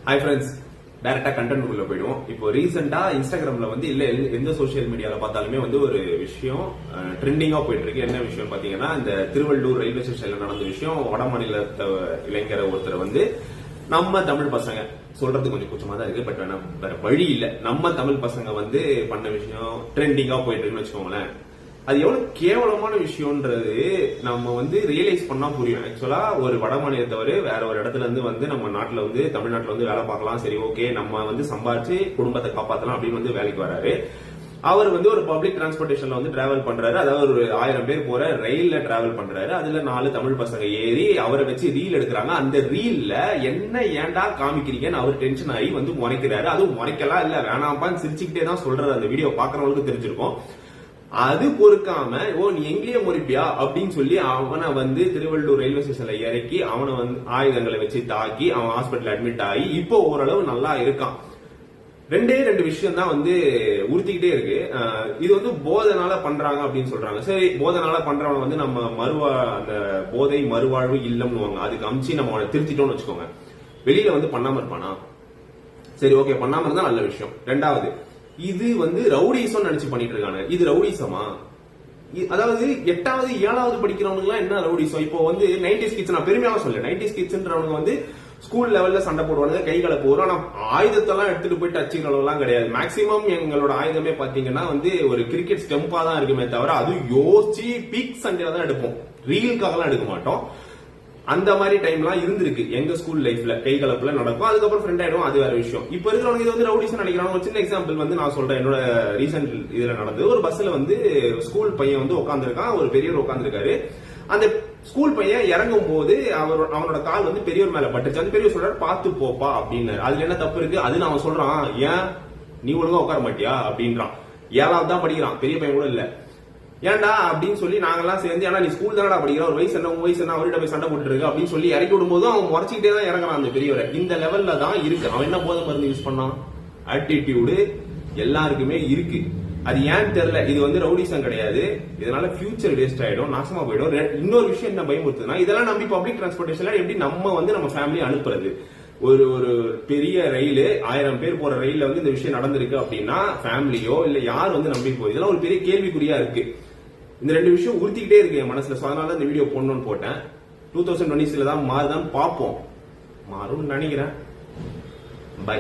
Hi friends, டைரக்டா content போயிடுவோம். இப்போ ரீசெண்டா இன்ஸ்டாகிராம்ல இல்ல எந்த சோசியல் மீடியால பார்த்தாலுமே ஒரு விஷயம் ட்ரெண்டிங்கா போயிட்டு இருக்கு. என்ன விஷயம் பாத்தீங்கன்னா, இந்த திருவள்ளூர் ரயில்வே ஸ்டேஷன்ல நடந்த விஷயம். வட மாநிலத்தை இளைஞர் ஒருத்தர் நம்ம தமிழ் பசங்க சொல்றது கொஞ்சம் கூச்சமா தான் இருக்கு, பட் வேற வழி இல்ல. நம்ம தமிழ் பசங்க பண்ண விஷயம் ட்ரெண்டிங்கா போயிட்டு இருக்குன்னு வச்சுக்கோங்களேன். அது எவ்வளவு கேவலமான விஷயம்ன்றது நம்ம ரியலைஸ் பண்ணா புரியும். ஆக்சுவலா ஒரு வட மாநிலத்தவர் வேற ஒரு இடத்துல இருந்து நம்ம நாட்டுல தமிழ்நாட்டுல வேலை பார்க்கலாம். சரி, ஓகே, நம்ம சம்பாதிச்சு குடும்பத்தை காப்பாத்தலாம் அப்படின்னு வேலைக்கு வராரு. அவர் ஒரு பப்ளிக் டிரான்ஸ்போர்டேஷன்ல டிராவல் பண்றாரு. அதாவது ஒரு 1000 பேர் போற ரயில்ல டிராவல் பண்றாரு. அதுல 4 தமிழ் பசங்க ஏறி அவரை வச்சு ரீல் எடுக்கிறாங்க. அந்த ரீல்ல என்ன ஏன்டா காமிக்கிறீங்கன்னு அவர் டென்ஷன் ஆகி முறைக்கிறாரு. அதுவும் முறைக்கலாம் இல்ல, வேணாம்பான்னு சிரிச்சுக்கிட்டே தான் சொல்றாரு. அந்த வீடியோ பாக்குறவங்களுக்கு தெரிஞ்சிருக்கும். அது பொறுக்காம நீ எங்கேயே முறிப்பியா அப்படின்னு சொல்லி அவனை திருவள்ளூர் ரயில்வே ஸ்டேஷன்ல இறக்கி அவனை ஆயுதங்களை வச்சு தாக்கி அவன் ஹாஸ்பிட்டல் அட்மிட் ஆகி இப்போ ஓரளவு நல்லா இருக்கான். ரெண்டு விஷயம் தான் உறுத்திக்கிட்டே இருக்கு. இது போதனால பண்றாங்க அப்படின்னு சொல்றாங்க. சரி, போதனால பண்றவங்க நம்ம அந்த போதை மறுவாழ்வு இல்லம்னுவாங்க. அதுக்கு அமிச்சு நம்ம அவனை திருத்திட்டோம்னு வச்சுக்கோங்க. வெளியில பண்ணாம இருப்பானா? சரி, ஓகே, பண்ணாம இருந்தா நல்ல விஷயம். ரெண்டாவது, இது ரவுடிசம் நினைச்சு பண்ணிட்டு இருக்காங்க. இது ரவுடிசமா? அதாவது 8வது 7வது படிக்கிறவங்க என்ன ரவுடிசம்? இப்போ 90s கிட்ஸ், நான் பெருமையாக சொல்ல, 90s கிட்ஸ்ன்றவங்க ஸ்கூல் லெவல்ல சண்டை போடுவாங்க, கைகளை போறோம். ஆனா ஆயுதத்தெல்லாம் எடுத்துட்டு போயிட்டு அச்சிக்கிற அளவுலாம் கிடையாது. மேக்சிமம் எங்களோட ஆயுதமே பாத்தீங்கன்னா ஒரு கிரிக்கெட் ஸ்டெம்பா தான் இருக்குமே தவிர, அது யோசிச்சு பீக் சண்டையில தான் எடுப்போம், ரீலுக்காக எல்லாம் எடுக்க மாட்டோம். அந்த மாதிரி டைம்லாம் இருந்திருக்கு எங்க ஸ்கூல் லைஃப்ல. கை கலப்புல நடக்கும், அதுக்கப்புறம் ஃப்ரெண்ட் ஆயிடும், அது வேற விஷயம். இப்ப இருக்கிறவங்க இது ரவுடிசம் நினைக்கிறாங்க. ஒரு சின்ன எக்ஸாம்பிள் நான் சொல்றேன். என்னோட ரீசெண்ட் இதுல நடந்தது. ஒரு பஸ்ல ஸ்கூல் பையன் உட்காந்துருக்கான், ஒரு பெரியவர் உட்காந்துருக்காரு. அந்த ஸ்கூல் பையன் இறங்கும் போது அவனோட கால் பெரியவர் மேல பட்டுச்சு. அந்த பெரியவர் சொல்றாரு, பாத்து போப்பா அப்படின்னு. அதுல என்ன தப்பு இருக்கு? அதுன்னு அவன் சொல்றான், ஏன் நீ ஒழுங்கா உட்கார மாட்டியா அப்படின்றான். 7வது தான் படிக்கிறான், பெரிய பையன் கூட இல்ல. ஏன்டா அப்படின்னு சொல்லி நாங்கெல்லாம் சேர்ந்து, ஏன்னா நீ ஸ்கூல் தானடா படிக்கிற, ஒரு வயசு என்ன, வயசு என்ன, அவர்கிட்ட போய் சண்டை போட்டு இருக்கு அப்படின்னு சொல்லி இறக்கி விடும்போது அவன் முறைச்சிக்கிட்டே தான் இறங்குறான் அந்த பெரியவரை. இந்த லெவல்ல தான் இருக்கு. அவன் என்ன போதை மருந்து யூஸ் பண்ணான்? ஆட்டிடியூடு எல்லாருக்குமே இருக்கு. அது ஏன்னு தெரியல. இது ரவுடிசம் கிடையாது. இதனால ஃபியூச்சர் வேஸ்ட் ஆயிடும், நாசமா போயிடும். இன்னொரு விஷயம் என்ன பயமுறுத்துனா, இதெல்லாம் நம்பி பப்ளிக் டிரான்ஸ்போர்டேஷன்ல எப்படி நம்ம ஃபேமிலி அனுப்புறது? ஒரு பெரிய ரயில், 1000 பேர் போற ரயில்ல இந்த விஷயம் நடந்திருக்கு அப்படின்னா ஃபேமிலியோ இல்ல யார் நம்பி போய், இதெல்லாம் ஒரு பெரிய கேள்விக்குறியா இருக்கு. இந்த 2 விஷயம் உறுத்திக்கிட்டே இருக்கு என் மனசுல. அதனால இந்த வீடியோ போடணும்னு போட்டேன். 2026 தான் மாறுதான் பார்ப்போம். மாறும்னு நினைக்கிறேன். பை.